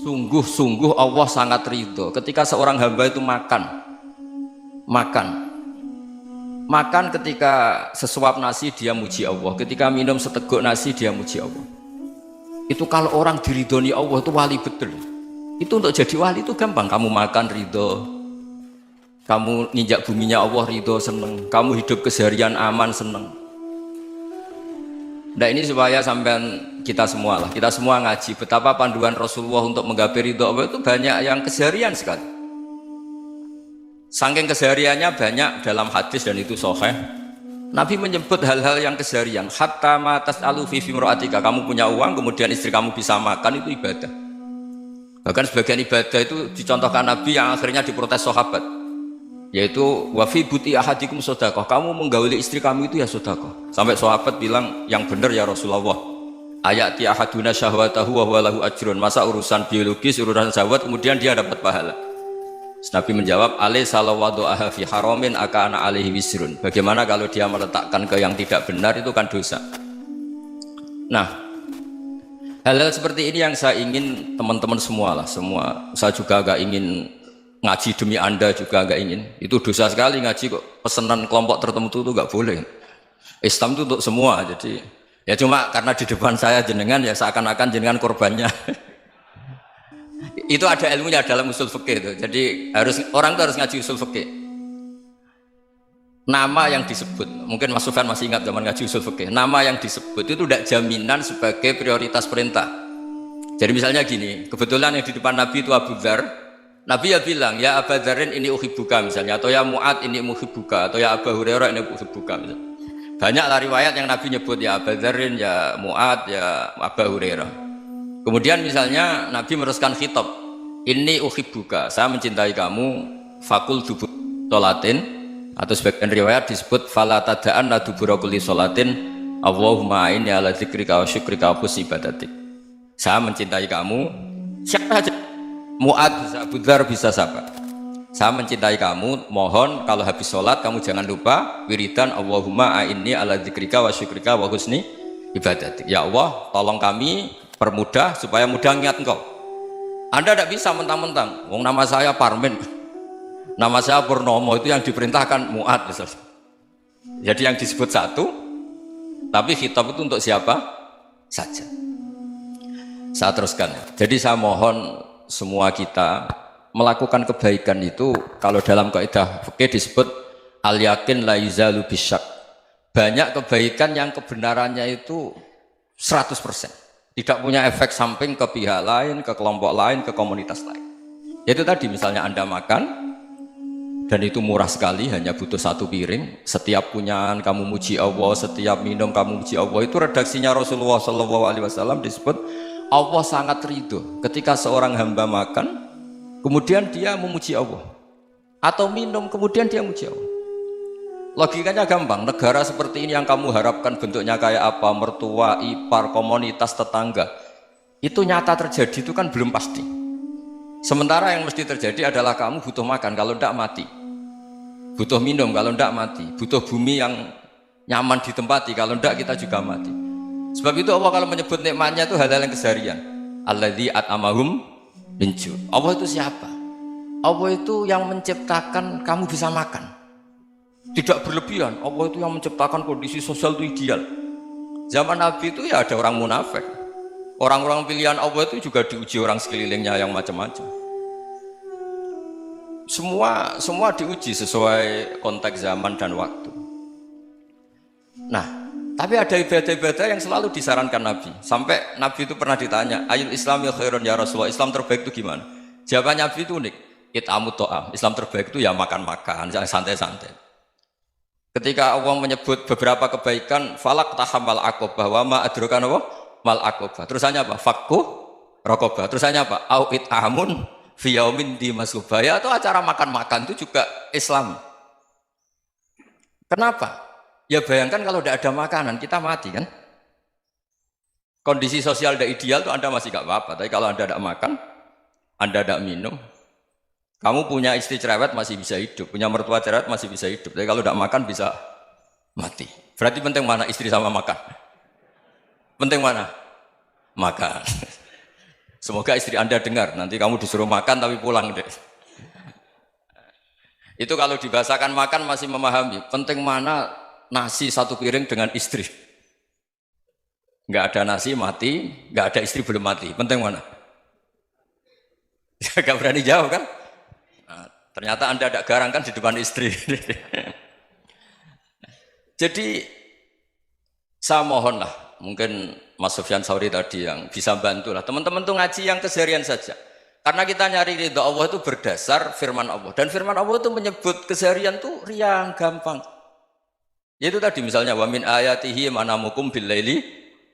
Sungguh-sungguh Allah sangat ridho ketika seorang hamba itu makan makan ketika sesuap nasi dia muji Allah, ketika minum seteguk nasi dia muji Allah. Itu kalau orang diridhoni Allah itu wali betul. Itu untuk jadi wali itu gampang. Kamu makan ridho, kamu nginjak buminya Allah ridho seneng, kamu hidup keseharian aman seneng. Nah ini supaya sampean kita semua ngaji betapa panduan Rasulullah untuk menggapai ridho Allah itu banyak yang keseharian sekali. Saking kesehariannya banyak dalam hadis dan itu sahih. Nabi menyebut hal-hal yang keseharian. Hatta ma tas'alu fi fimra'atika, kamu punya uang kemudian istri kamu bisa makan, itu ibadah. Bahkan sebagian ibadah itu dicontohkan Nabi yang akhirnya diprotes sahabat, yaitu wa fi buti ahadikum sedekah, kamu menggauli istri kamu itu ya sedekah. Sampai sahabat bilang, yang benar ya Rasulullah, ayati ahaduna syahwatahu wa huwa lahu ajrun, masa urusan biologis, urusan syahwat kemudian dia dapat pahala. Nabi menjawab, alaysa law wada'aha fi haramin akana alaihi wisrun, bagaimana kalau dia meletakkan ke yang tidak benar, itu kan dosa. Nah, hal-hal seperti ini yang saya ingin teman-teman semua, saya juga agak ingin ngaji demi Anda, juga agak ingin. Itu dosa sekali ngaji kok pesanan kelompok tertentu itu gak boleh. Islam itu untuk semua, jadi ya cuma karena di depan saya jenengan ya seakan-akan jenengan korbannya. Itu ada ilmunya dalam usul fikih itu. Jadi orang itu harus ngaji usul fikih. Nama yang disebut, mungkin Mas Sufyan masih ingat zaman ngaji usul fikih. Nama yang disebut itu tidak jaminan sebagai prioritas perintah. Jadi misalnya gini, kebetulan yang di depan Nabi itu Abu Dzar. Nabi ya bilang, ya Abu Dzarin ini uhibbuka misalnya, atau ya Mu'ad ini uhibbuka, atau ya Abu Hurairah ini uhibbuka misalnya. Banyaklah riwayat yang Nabi nyebut ya Abu Dzarin, ya Mu'ad, ya Abu Hurairah. Kemudian misalnya Nabi meneruskan khitab, ini uhibbuka, saya mencintai kamu, fakul dubur sholatin, atau sebagian riwayat disebut fala tada'anna dubura kulli sholatin Allahumma inni ala dzikrika wa syukrika wa husni ibadatik. Saya mencintai kamu, siapa aja, Mu'ad bisa, Abu Dzar bisa siapa. Saya mencintai kamu, mohon kalau habis sholat kamu jangan lupa wiridan Allahumma inni ala dzikrika wa syukrika wa husni ibadatik. Ya Allah, tolong kami permudah supaya mudah ingat engkau. Anda tidak bisa mentang-mentang, wong nama saya Parmin, nama saya Purnomo, itu yang diperintahkan Mu'ad misalnya. Jadi yang disebut satu, tapi khitab itu untuk siapa saja. Saya teruskan. Jadi saya mohon semua kita melakukan kebaikan itu, kalau dalam kaidah fikih disebut al yakin la yuzalu bisyak. Banyak kebaikan yang kebenarannya itu 100%. Tidak punya efek samping ke pihak lain, ke kelompok lain, ke komunitas lain. Yaitu tadi misalnya Anda makan dan itu murah sekali, hanya butuh satu piring, setiap punyaan kamu muji Allah, setiap minum kamu muji Allah. Itu redaksinya Rasulullah SAW disebut Allah sangat ridho ketika seorang hamba makan kemudian dia memuji Allah, atau minum kemudian dia memuji Allah. Logikanya gampang, negara seperti ini yang kamu harapkan bentuknya kayak apa, mertua, ipar, komunitas, tetangga, itu nyata terjadi itu kan belum pasti. Sementara yang mesti terjadi adalah kamu butuh makan, kalau tidak mati, butuh minum, kalau tidak mati, butuh bumi yang nyaman ditempati, kalau tidak kita juga mati. Sebab itu Allah kalau menyebut nikmatnya itu hal-hal yang keseharian. Alladzi at'amahum min ju'. Allah itu siapa? Allah itu yang menciptakan kamu bisa makan. Tidak berlebihan, Allah itu yang menciptakan kondisi sosial itu ideal. Zaman Nabi itu ya ada orang munafik. Orang-orang pilihan Allah itu juga diuji orang sekelilingnya yang macam-macam. Semua diuji sesuai konteks zaman dan waktu. Nah, tapi ada ibadah-ibadah yang selalu disarankan Nabi. Sampai Nabi itu pernah ditanya, ayul Islam ya khairun ya Rasulullah, Islam terbaik itu gimana? Jawaban Nabi itu unik, it'amut to'am. Islam terbaik itu ya makan-makan, jangan santai-santai. Ketika Allah menyebut beberapa kebaikan, falak tahamal aqobah wa ma adrokan apa? Mal aqobah. Terusannya apa? Fakku rokobah. Terusannya apa? Au it'amun fi yaumin di masubaya, atau acara makan-makan itu juga Islam. Kenapa? Ya bayangkan kalau tidak ada makanan, kita mati kan? Kondisi sosial tidak ideal itu Anda masih gak apa-apa, tapi kalau Anda tidak makan, Anda tidak minum, kamu punya istri cerewet masih bisa hidup, punya mertua cerewet masih bisa hidup, tapi kalau tidak makan bisa mati. Berarti penting mana istri sama makan? Penting mana? Makan. Semoga istri Anda dengar, nanti kamu disuruh makan tapi pulang deh. Itu kalau dibahasakan makan masih memahami. Penting mana nasi satu piring dengan istri. Nggak ada nasi mati, nggak ada istri belum mati. Penting mana? Gak berani jawab kan? Nah, ternyata Anda ada garang kan di depan istri. Jadi saya mohonlah, mungkin Mas Sufyan Sauri tadi yang bisa bantulah. Teman-teman tuh ngaji yang keseharian saja. Karena kita nyari ridha Allah itu berdasar firman Allah. Dan firman Allah itu menyebut keseharian tuh riang, gampang. Yaitu tadi misalnya wa min ayatihi manamukum billaili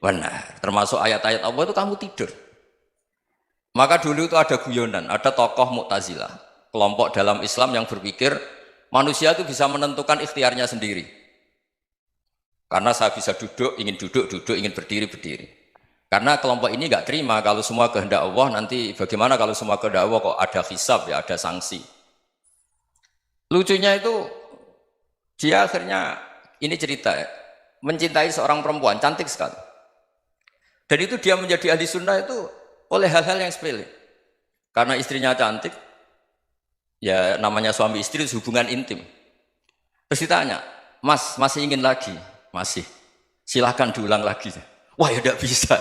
wan nahar. Termasuk ayat-ayat Allah itu kamu tidur. Maka dulu itu ada guyonan, ada tokoh Mu'tazilah, kelompok dalam Islam yang berpikir manusia itu bisa menentukan ikhtiarnya sendiri. Karena saya bisa duduk, ingin berdiri, berdiri. Karena kelompok ini nggak terima kalau semua kehendak Allah, nanti bagaimana kalau semua kehendak Allah kok ada hisab ya, ada sanksi. Lucunya itu dia akhirnya ini cerita ya, mencintai seorang perempuan cantik sekali. Dan itu dia menjadi ahli sunnah itu oleh hal-hal yang sepele. Karena istrinya cantik, ya namanya suami istri itu hubungan intim. Terus ditanya, Mas masih ingin lagi? Masih. Silahkan diulang lagi. Wah ya tidak bisa.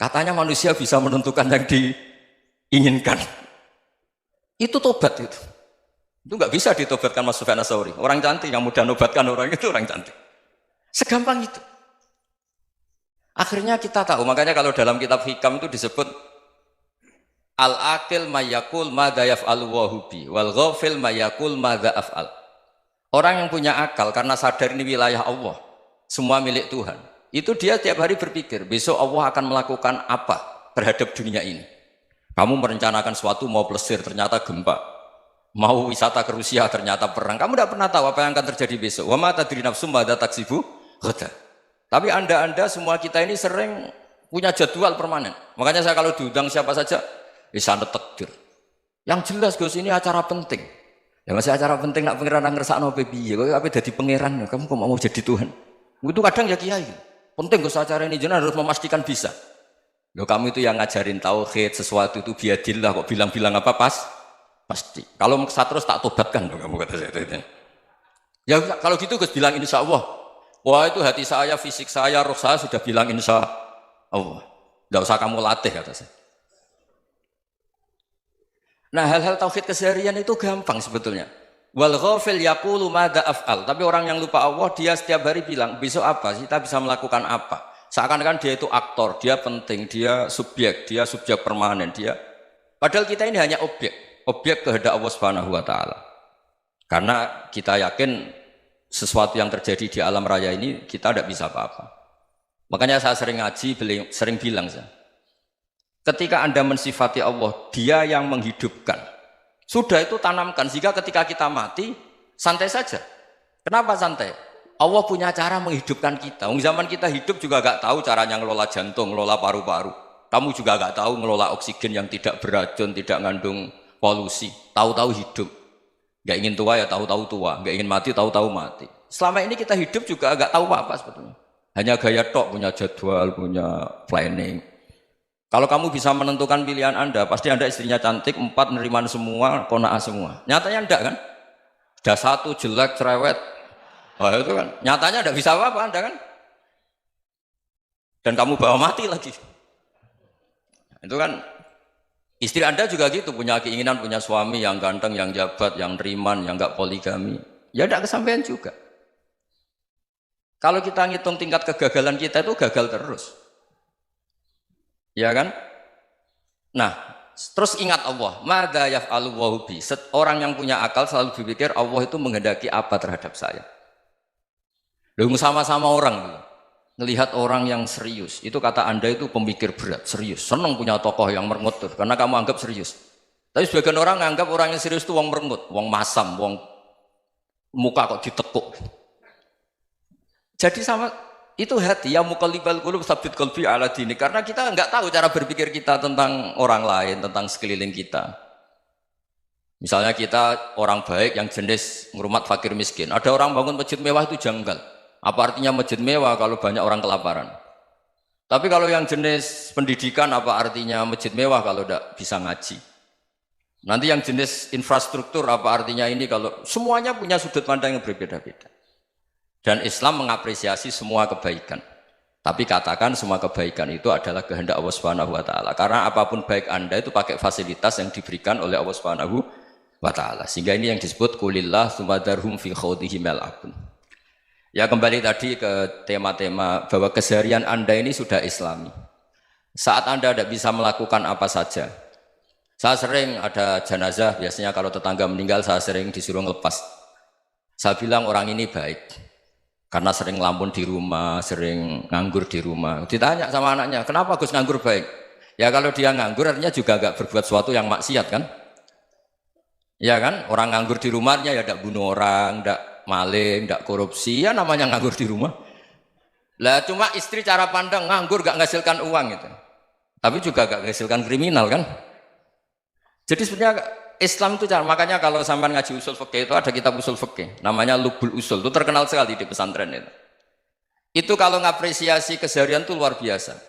Katanya manusia bisa menentukan yang diinginkan. Itu tobat itu. Itu nggak bisa ditobatkan Mas Sufyan Ats-Tsauri. Orang cantik yang mudah nobatkan orang itu orang cantik. Segampang itu. Akhirnya kita tahu, makanya kalau dalam kitab Hikam itu disebut al-aqil mayyakul madza yaf'alu wa hubi wal ghafil mayyakul madza af'al. Orang yang punya akal karena sadar ini wilayah Allah, semua milik Tuhan. Itu dia tiap hari berpikir, besok Allah akan melakukan apa terhadap dunia ini. Kamu merencanakan sesuatu mau plesir, ternyata gempa. Mau wisata ke Rusia, ternyata perang. Kamu tidak pernah tahu apa yang akan terjadi besok. Wa ma tadri nafsum madza taksibu ghadan. Tapi anda semua kita ini sering punya jadwal permanen. Makanya saya kalau diundang siapa saja, sana takdir. Yang jelas Gus ini acara penting. Ya masih acara penting nak pangeran ngersakno piye? Kok ape dadi pangeran? Kamu kok mau jadi Tuhan? Itu kadang ya kiai. Penting Gus acara ini jenengan harus memastikan bisa. Loh kamu itu yang ngajarin tauhid, sesuatu itu biadillah kok bilang-bilang apa pasti. Kalau terus tak tobatkan loh kamu kata saya. Ya kalau gitu Gus bilang insya Allah. Wah itu hati saya, fisik saya, roh saya sudah bilang insya Allah. Tidak usah kamu latih kata saya. Nah hal-hal tauhid keseharian itu gampang sebetulnya. Wal ghafil yaqulu madza af'al. Tapi orang yang lupa Allah dia setiap hari bilang besok apa? Kita bisa melakukan apa? Seakan-akan dia itu aktor, dia penting, dia subjek permanen, dia. Padahal kita ini hanya objek kehendak Allah Subhanahu wa taala. Karena kita yakin sesuatu yang terjadi di alam raya ini kita tidak bisa apa-apa. Makanya saya sering ngaji, sering bilang saya, ketika Anda mensifati Allah, dia yang menghidupkan. Sudah itu tanamkan, sehingga ketika kita mati, santai saja. Kenapa santai? Allah punya cara menghidupkan kita. Zaman kita hidup juga gak tahu caranya ngelola jantung, ngelola paru-paru. Kamu juga gak tahu ngelola oksigen yang tidak beracun, tidak mengandung polusi. Tahu-tahu hidup. Gak ingin tua ya tahu-tahu tua, gak ingin mati tahu-tahu mati. Selama ini kita hidup juga gak tahu apa sebetulnya. Hanya gaya tok, punya jadwal, punya planning. Kalau kamu bisa menentukan pilihan Anda, pasti Anda istrinya cantik, 4 neriman semua, kona'ah semua. Nyatanya enggak kan? Sudah 1 jelek, cerewet. Oh itu kan, nyatanya enggak bisa apa-apa Anda kan? Dan kamu bawa mati lagi. Itu kan. Istri Anda juga gitu, punya keinginan, punya suami yang ganteng, yang jabat, yang neriman, yang enggak poligami. Ya tidak kesampaian juga. Kalau kita ngitung tingkat kegagalan kita itu gagal terus. Ya kan? Nah, terus ingat Allah. Madza yaf'alu wa bi. Orang yang punya akal selalu berpikir Allah itu menghendaki apa terhadap saya. Lalu sama-sama orang ngelihat orang yang serius, itu kata Anda itu pemikir berat, serius, senang punya tokoh yang merengut tuh, karena kamu anggap serius. Tapi sebagian orang anggap orang yang serius itu wong merengut, wong masam, wong muka kok ditekuk. Jadi sama itu hati, ya muqallibal qulub tsabbit qalbi ala dini, karena kita nggak tahu cara berpikir kita tentang orang lain, tentang sekeliling kita. Misalnya kita orang baik yang jenis ngurmat fakir miskin, ada orang bangun masjid mewah itu janggal. Apa artinya masjid mewah kalau banyak orang kelaparan? Tapi kalau yang jenis pendidikan apa artinya masjid mewah kalau tidak bisa ngaji? Nanti yang jenis infrastruktur apa artinya ini kalau semuanya punya sudut pandang yang berbeda-beda. Dan Islam mengapresiasi semua kebaikan. Tapi katakan semua kebaikan itu adalah kehendak Allah Subhanahu wa taala. Karena apapun baik Anda itu pakai fasilitas yang diberikan oleh Allah Subhanahu wa taala. Sehingga ini yang disebut kulillah sumadarhum fi khawdihim al-abun. Ya kembali tadi ke tema-tema bahwa keseharian Anda ini sudah Islami. Saat Anda tidak bisa melakukan apa saja. Saya sering ada jenazah, biasanya kalau tetangga meninggal saya sering disuruh ngelepas. Saya bilang orang ini baik. Karena sering ngelamun di rumah, sering nganggur di rumah. Ditanya sama anaknya, kenapa Gus nganggur baik? Ya kalau dia nganggur artinya juga agak berbuat sesuatu yang maksiat kan? Ya kan? Orang nganggur di rumahnya ya tidak bunuh orang, tidak maling, tidak korupsi, ya namanya nganggur di rumah. Lah cuma istri cara pandang nganggur gak menghasilkan uang gitu. Tapi juga gak menghasilkan kriminal kan? Jadi sebenarnya Islam itu cara, makanya kalau sampai ngaji usul fikih itu ada kitab usul fikih namanya Lubul Usul, itu terkenal sekali di pesantren itu. Itu kalau ngapresiasi keseharian itu luar biasa.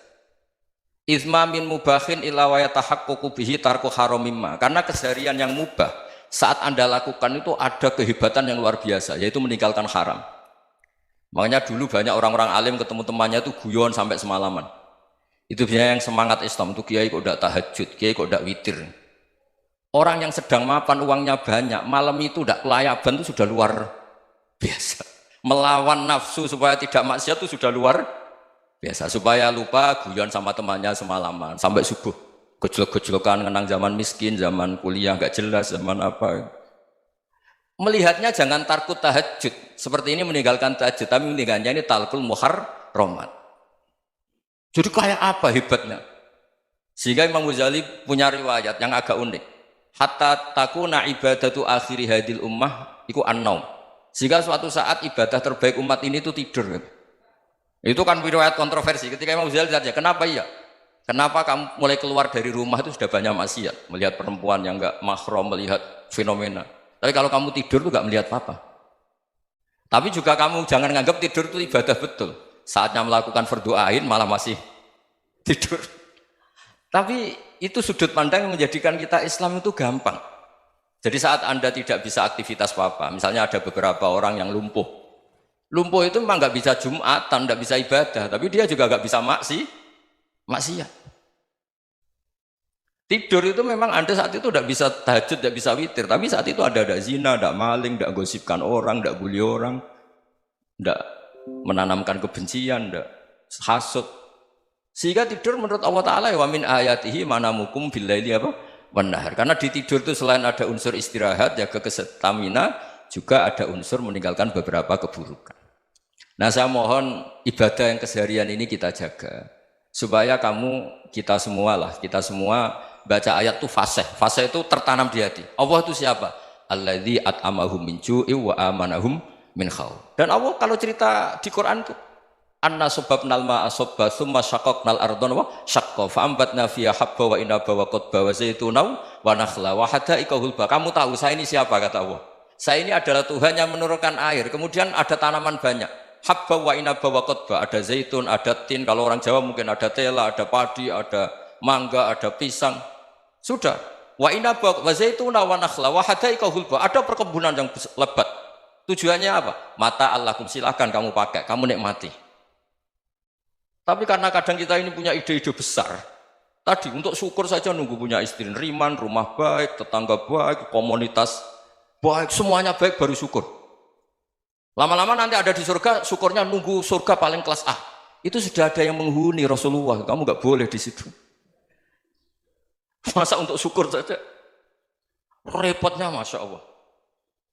Izma min mubahin ila wa yatahaqququ bihi tarku haramimma. Karena keseharian yang mubah saat Anda lakukan itu ada kehebatan yang luar biasa, yaitu meninggalkan haram. Makanya dulu banyak orang-orang alim ketemu temannya itu guyon sampai semalaman. Itu biasanya yang semangat Islam itu kiai kok tidak tahajud, kiai kok tidak witir. Orang yang sedang mapan uangnya banyak, malam itu tidak kelayaban itu sudah luar biasa. Melawan nafsu supaya tidak maksiat itu sudah luar biasa. Supaya lupa guyon sama temannya semalaman sampai subuh. Gejlok-gejlokan ngenang zaman miskin, zaman kuliah nggak jelas, zaman apa. Melihatnya jangan tarkut tahajud. Seperti ini meninggalkan tahajud, tapi meninggalkannya ini talkul muharramat. Jadi kayak apa hebatnya? Sehingga Imam Ghazali punya riwayat yang agak unik. Hatta takuna ibadatu akhiri hadil ummah iku an-naum. Sehingga suatu saat ibadah terbaik umat ini itu tidur. Itu kan riwayat kontroversi. Ketika Imam Ghazali ditanya, kenapa iya? Kenapa kamu mulai keluar dari rumah itu sudah banyak maksiat? Melihat perempuan yang enggak mahram, melihat fenomena. Tapi kalau kamu tidur itu enggak melihat apa-apa. Tapi juga kamu jangan nganggap tidur itu ibadah betul. Saatnya melakukan fardhu ain malah masih tidur. Tapi itu sudut pandang yang menjadikan kita Islam itu gampang. Jadi saat Anda tidak bisa aktivitas apa-apa, misalnya ada beberapa orang yang lumpuh. Lumpuh itu memang nggak bisa Jumatan, nggak bisa ibadah, tapi dia juga nggak bisa maksiat. Tidur itu memang Anda saat itu tidak bisa tahajud, tidak bisa witir, tapi saat itu ada zina, ada maling, tidak gosipkan orang, tidak bully orang, tidak menanamkan kebencian, tidak hasut. Sehingga tidur menurut Allah Ta'ala wa min ayatihi manamukum billaili apa? Wan-nahar. Karena di tidur itu selain ada unsur istirahat, jaga kestamina, juga ada unsur meninggalkan beberapa keburukan. Nah saya mohon ibadah yang keseharian ini kita jaga. Supaya kita semua baca ayat itu fasih. Fasih itu tertanam di hati. Allah itu siapa? Alladzi at'amahum min ju'i wa amanahum min khauf. Dan Allah kalau cerita di Quran itu anna sababnal ma'a sabba thumma syaqaqnal ardha wa syaqqa fa ambatna fiha habba wa inaba wa qadba wa zaituna wa nakhla wa hada'iqa hulba. Kamu tahu saya ini siapa kata Allah? Saya ini adalah Tuhan yang menurunkan air, kemudian ada tanaman banyak. Habba wa inaba wa qadba, ada zaitun, ada tin, kalau orang Jawa mungkin ada tela, ada padi, ada mangga, ada pisang. Sudah. Wa inaba wa zaituna wa nakhla wa hada'iqa hulba. Ada perkebunan yang lebat. Tujuannya apa? Mata Allahkum, silakan kamu pakai, kamu nikmati. Tapi karena kadang kita ini punya ide-ide besar, tadi untuk syukur saja nunggu punya istri riman, rumah baik, tetangga baik, komunitas baik, semuanya baik baru syukur. Lama-lama nanti ada di surga, syukurnya nunggu surga paling kelas A. Itu sudah ada yang menghuni Rasulullah, kamu nggak boleh di situ. Masa untuk syukur saja? Repotnya Masya Allah.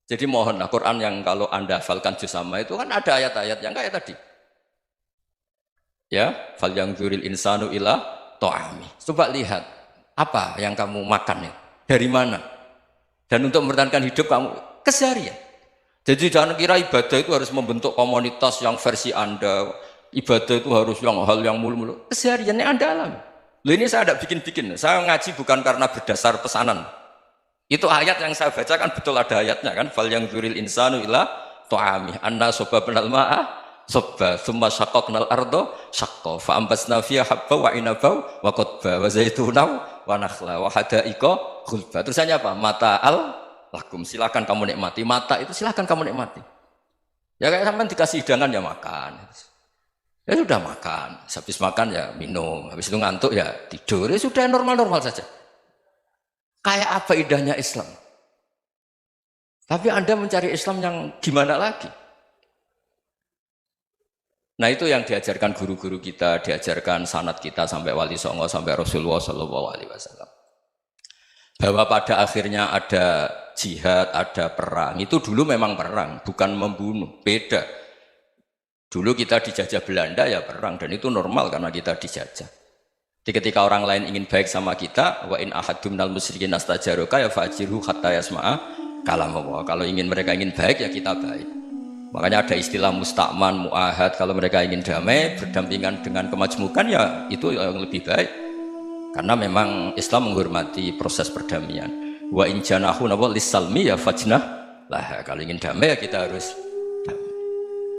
Jadi mohonlah Quran yang kalau Anda hafalkan juz sama itu kan ada ayat-ayat yang kayak tadi. Ya, fal yang dzuril insanu ila ta'ami. Coba lihat apa yang kamu makan ya, dari mana, dan untuk mempertahankan hidup kamu keseharian. Jadi jangan kira ibadah itu harus membentuk komunitas yang versi Anda, ibadah itu harus hal yang mulu-mulu. Kesehariannya Anda alami. Loh ini saya tidak bikin-bikin, saya ngaji bukan karena berdasar pesanan. Itu ayat yang saya baca kan betul ada ayatnya kan, fal yang dzuril insanu ila ta'ami anna sababnal ma'a sabba thumma syaqqaqnal arda syaqqa fa ambasna fiha habba wa inaba wa qadba wa zaituna wa nakhla wa hadaiqa ghulba. Terusannya apa? Mata'al lakum, silakan kamu nikmati. Mata itu silakan kamu nikmati. Ya kayak sampean dikasih hidangan ya makan. Ya sudah makan, habis makan ya minum, habis itu ngantuk ya tidur. Ya sudah normal-normal saja. Kayak apa indahnya Islam? Tapi Anda mencari Islam yang gimana lagi? Nah itu yang diajarkan guru-guru kita, diajarkan sanad kita sampai Wali Songo, sampai Rasulullah SAW. Bahwa pada akhirnya ada jihad, ada perang. Itu dulu memang perang, bukan membunuh, beda. Dulu kita dijajah Belanda ya perang, dan itu normal karena kita dijajah. Jadi ketika orang lain ingin baik sama kita, wa in ahadum minal musyrikin astajaroka ya fajirhu hatta yasma'a kalam Allah. Kalau mereka ingin baik ya kita baik. Makanya ada istilah musta'man, mu'ahad. Kalau mereka ingin damai, berdampingan dengan kemajmukan ya itu yang lebih baik. Karena memang Islam menghormati proses perdamaian. Wa in janahu lis-salmi ya fajnah lah. Kalau ingin damai ya kita harus